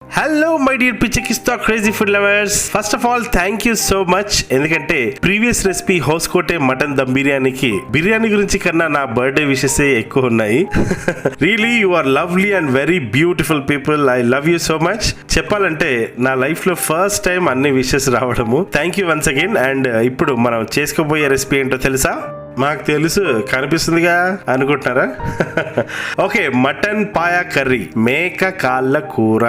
Hello my dear పిచ్చకిస్తా crazy food lovers. First of all thank you so much. ఎందుకంటే previous recipe Hoskote mutton dum biryani గురించి కన్నా నా birthday wishes ఎక్కువ ఉన్నాయి. Really you are lovely and very beautiful people. I love you so much. చెప్పాలంటే నా life లో ఫస్ట్ టైం అన్ని విషెస్ రావడము. Thank you once again. And ఇప్పుడు మనం చేసుకోబోయే రెసిపీ ఏంటో తెలుసా? మాకు తెలుసు, కనిపిస్తుందిగా అనుకుంటున్నారా? ఓకే, మటన్ పాయా కర్రీ, మేక కాళ్ళ కూర.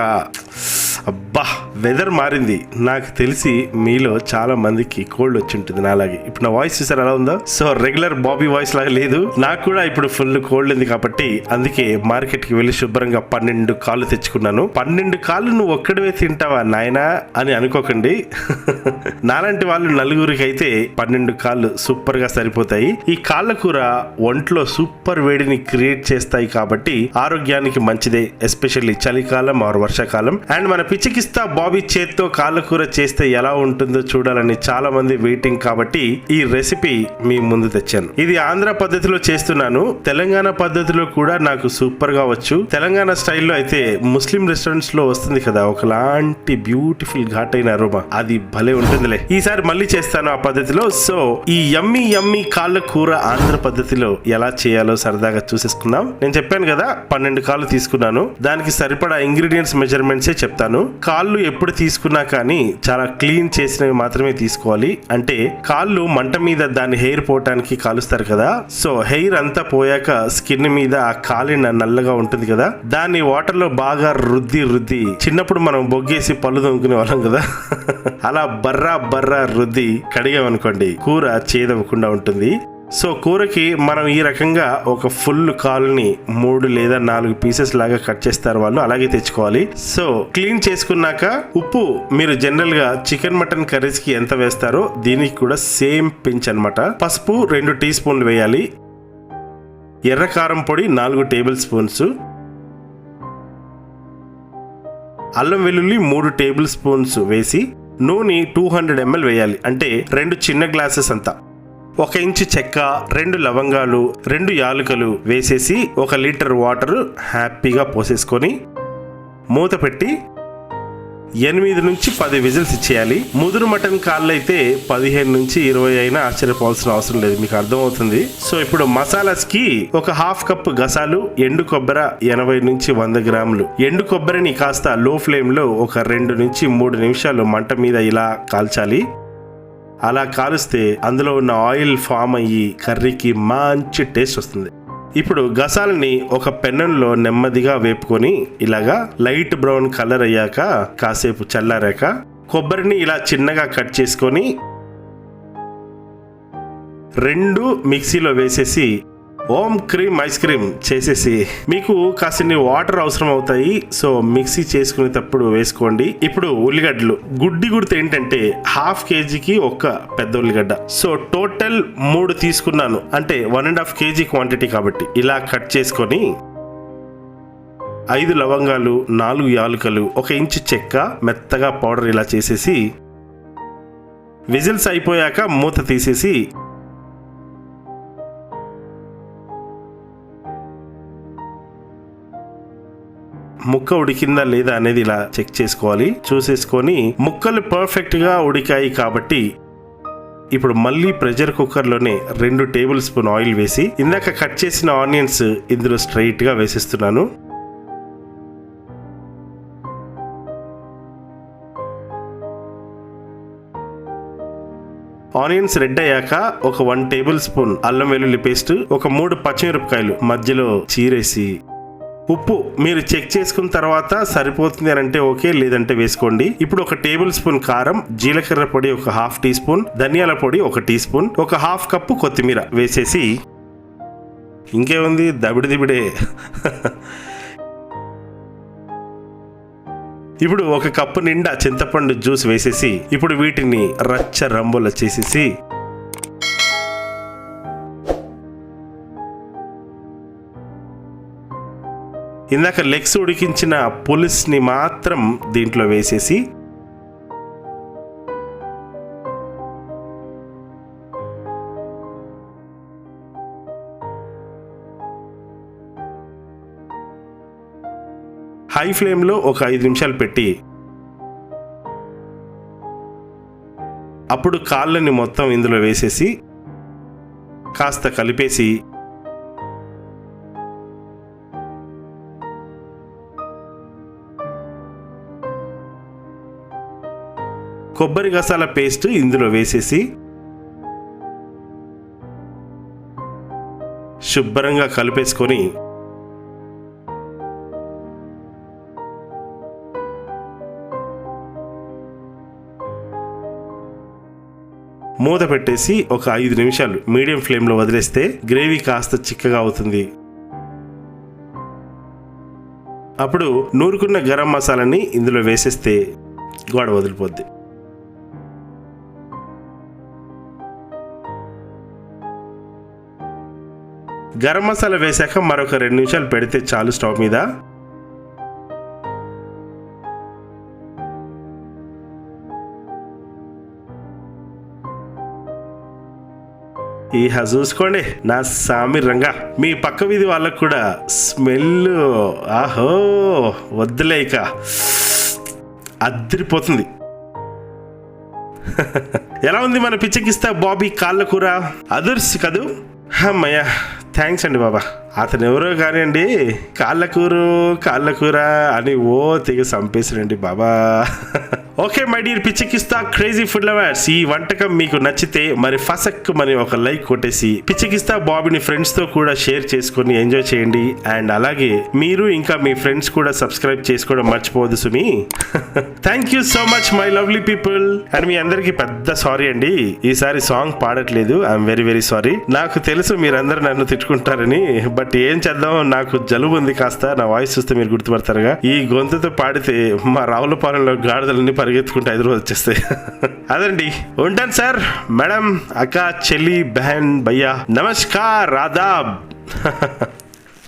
అబ్బా, వెదర్ మారింది. నాకు తెలిసి మీలో చాలా మందికి కోల్డ్ వచ్చి ఉంటుంది నాలాగే. ఇప్పుడు నా వాయిస్ చూసారు ఎలా ఉందో? సో రెగ్యులర్ బాబీ వాయిస్ లాగా లేదు. నాకు కూడా ఇప్పుడు ఫుల్ కోల్డ్ ఉంది కాబట్టి అందుకే మార్కెట్ కి వెళ్ళి శుభ్రంగా 12 కాళ్ళు తెచ్చుకున్నాను. 12 కాళ్ళు నువ్వు ఒక్కడివే తింటావా నాయనా అని అనుకోకండి. నాలాంటి వాళ్ళు నలుగురికి అయితే 12 కాళ్ళు సూపర్ గా సరిపోతాయి. ఈ కాళ్ళ కూర ఒంట్లో సూపర్ వేడిని క్రియేట్ చేస్తాయి కాబట్టి ఆరోగ్యానికి మంచిదే, ఎస్పెషల్లీ చలికాలం ఆర్ వర్షాకాలం. అండ్ మన పిచ్చికిస్తా బాబీ చేత్తో కాళ్ళ కూర చేస్తే ఎలా ఉంటుందో చూడాలని చాలా మంది వెయిటింగ్ కాబట్టి ఈ రెసిపీ మీ ముందు తెచ్చాను. ఇది ఆంధ్ర పద్ధతిలో చేస్తున్నాను. తెలంగాణ పద్ధతిలో కూడా నాకు సూపర్ గా వచ్చు. తెలంగాణ స్టైల్లో అయితే ముస్లిం రెస్టారెంట్స్ లో వస్తుంది కదా ఒకలాంటి బ్యూటిఫుల్ ఘాట్ అయిన అరోమా, అది భలే ఉంటుందిలే. ఈసారి మళ్ళీ చేస్తాను ఆ పద్ధతిలో. సో ఈ యమ్మీ యమ్మీ కాళ్ళ కూర ఆంధ్ర పద్ధతిలో ఎలా చేయాలో సరదాగా చూసేసుకుందాం. నేను చెప్పాను కదా 12 కాళ్ళు తీసుకున్నాను. దానికి సరిపడా ఇంగ్రీడియంట్స్ మెజర్మెంట్సే చెప్తాను. కాళ్ళు ఎప్పుడు తీసుకున్నా కానీ చాలా క్లీన్ చేసినవి మాత్రమే తీసుకోవాలి. అంటే కాళ్ళు మంట మీద దాని హెయిర్ పోవటానికి కాలుస్తారు కదా. సో హెయిర్ అంతా పోయాక స్కిన్ మీద ఆ కాలిన నల్లగా ఉంటుంది కదా, దాన్ని వాటర్ లో బాగా రుద్ది చిన్నప్పుడు మనం బొగ్గేసి పళ్ళు దొంగుకునే వాళ్ళం కదా, అలా బర్రా రుద్ది కడిగామనుకోండి కూర చేదవ్వకుండా ఉంటుంది. సో కూరకి మనం ఈ రకంగా ఒక ఫుల్ కాలుని 3 లేదా 4 పీసెస్ లాగా కట్ చేస్తారు వాళ్ళు, అలాగే తెచ్చుకోవాలి. సో క్లీన్ చేసుకున్నాక ఉప్పు మీరు జనరల్ గా చికెన్ మటన్ కర్రీస్ కి ఎంత వేస్తారో దీనికి కూడా సేమ్ పించ్ అన్నమాట. పసుపు 2 టీ స్పూన్లు వేయాలి. ఎర్ర కారం పొడి 4 టేబుల్ స్పూన్స్, అల్లం వెల్లుల్లి 3 టేబుల్ స్పూన్స్ వేసి నూనె 200 ml వేయాలి. అంటే 2 చిన్న గ్లాసెస్ అంతా. 1 ఇంచు చెక్క, 2 లవంగాలు, 2 యాలకులు వేసేసి 1 లీటర్ వాటర్ హ్యాపీగా పోసేసుకొని మూత పెట్టి 8 నుంచి 10 విజిల్స్ ఇచ్చేయాలి. ముదురు మటన్ కాళ్ళు అయితే 15 నుంచి 20 అయినా ఆశ్చర్యపోవాల్సిన అవసరం లేదు, మీకు అర్థమవుతుంది. సో ఇప్పుడు మసాలాస్ కి 1/2 కప్ గసాలు, ఎండు కొబ్బరి 80 నుంచి 100 గ్రాములు. ఎండు కొబ్బరిని కాస్త లో ఫ్లేమ్ లో ఒక 2 నుంచి 3 నిమిషాలు మంట మీద ఇలా కాల్చాలి. అలా కాలుస్తే అందులో ఉన్న ఆయిల్ ఫామ్ అయ్యి కర్రీకి మంచి టేస్ట్ వస్తుంది. ఇప్పుడు గసాలని ఒక పెన్నంలో నెమ్మదిగా వేపుకొని ఇలాగా లైట్ బ్రౌన్ కలర్ అయ్యాక కాసేపు చల్లారాక కొబ్బరిని ఇలా చిన్నగా కట్ చేసుకొని 2 మిక్సీలో వేసేసి ఓం క్రీమ్ ఐస్ క్రీమ్ చేసేసి, మీకు కాసిన్ని వాటర్ అవసరం అవుతాయి. సో మిక్సీ చేసుకునేటప్పుడు వేసుకోండి. ఇప్పుడు ఉల్లిగడ్డలు గుడ్డి గుర్తు ఏంటంటే 1/2 kgకి ఒక పెద్ద ఉల్లిగడ్డ. సో టోటల్ 3 తీసుకున్నాను, అంటే 1.5 kg క్వాంటిటీ కాబట్టి ఇలా కట్ చేసుకొని 5 లవంగాలు, 4 యాలకులు, 1 ఇంచు చెక్క మెత్తగా పౌడర్ ఇలా చేసేసి విజిల్స్ అయిపోయాక మూత తీసేసి ముక్క ఉడికిందా లేదా అనేది ఇలా చెక్ చేసుకోవాలి. చూసేసుకొని ముక్కలు పర్ఫెక్ట్ గా ఉడికాయి కాబట్టి ఇప్పుడు మళ్ళీ ప్రెషర్ కుక్కర్లోనే 2 టేబుల్ స్పూన్ ఆయిల్ వేసి ఇందాక కట్ చేసిన ఆనియన్స్ ఇందులో స్ట్రైట్ గా వేసేస్తున్నాను. ఆనియన్స్ రెడ్ అయ్యాక ఒక 1 టేబుల్ స్పూన్ అల్లం వెల్లుల్లి పేస్ట్, ఒక 3 పచ్చిమిరపకాయలు మధ్యలో చీరేసి, ఉప్పు మీరు చెక్ చేసుకున్న తర్వాత సరిపోతుంది అని అంటే ఓకే, లేదంటే వేసుకోండి. ఇప్పుడు 1 టేబుల్ స్పూన్ కారం, జీలకర్ర పొడి 1/2 టీ స్పూన్, ధనియాల పొడి 1 టీ స్పూన్, 1/2 కప్పు కొత్తిమీర వేసేసి ఇంకేముంది దబిడిదిబిడే. ఇప్పుడు 1 కప్పు నిండా చింతపండు జ్యూస్ వేసేసి ఇప్పుడు వీటిని రచ్చ రంబోల చేసేసి ఇందాక లెగ్స్ ఉడికించిన పులుసుని మాత్రం దీంట్లో వేసేసి హై ఫ్లేమ్ లో ఒక 5 నిమిషాలు పెట్టి అప్పుడు కాళ్ళని మొత్తం ఇందులో వేసేసి కాస్త కలిపేసి కొబ్బరి గసాల పేస్ట్ ఇందులో వేసేసి శుభ్రంగా కలిపేసుకొని మూత పెట్టేసి ఒక 5 నిమిషాలు మీడియం ఫ్లేమ్లో వదిలేస్తే గ్రేవీ కాస్త చిక్కగా అవుతుంది. అప్పుడు నూరుకున్న గరం మసాలాని ఇందులో వేసేస్తే గోడ వదిలిపోద్ది. గరం మసాలా వేసాక మరొక 2 నిమిషాలు పెడితే చాలు స్టవ్ మీద. చూసుకోండి నా సామి రంగా, మీ పక్క వీధి వాళ్ళకు కూడా స్మెల్ ఆహో వద్దులేక అద్దరిపోతుంది. ఎలా ఉంది మన పిచ్చకిస్తా బాబీ కాళ్ళ కూర? అదుర్స్ కదూ? అమ్మయ్య, థ్యాంక్స్ అండి బాబా. అతను ఎవరో కానివ్వండి, కాళ్ళ కూర అని తెగ చంపేసారండి బాబా. ఓకే మై డియర్ పిచ్చకిస్తా క్రేజీ ఫుడ్ లవర్స్, ఈ వంటకం మీకు నచ్చితే మరి ఫసక్కుమని ఒక లైక్ కొట్టేసి పిచ్చకిస్తా బాబీని ఫ్రెండ్స్ తో కూడా షేర్ చేసుకొని ఎంజాయ్ చేయండి. అండ్ అలాగే మీరు ఇంకా మీ ఫ్రెండ్స్ కూడా సబ్స్క్రైబ్ చేసుకోవడం మర్చిపోవద్దు సుమి. Thank you so much my lovely people. And మీ అందరికి పెద్ద సారీ అండి, ఈసారి సాంగ్ పాడట్లేదు. I'm very very sorry. నాకు తెలుసు మీరందరూ నన్ను తిట్టుకుంటారని, బట్ ఏం చేద్దాం, నాకు జలుబు ఉంది కాస్త. నా వాయిస్ చూస్తే మీరు గుర్తుపడతారుగా. ఈ గొంతుతో పాడితే మా రావులపాలెంలో గాడిదలన్నీ పరిగెత్తుకుంటే 5 రోజులు వచ్చేస్తాయి. అదండి, ఉంటాను సార్, మేడం, అక్క, చెల్లి, బహన్, భయ్యా, నమస్కార్, ఆదాబ్.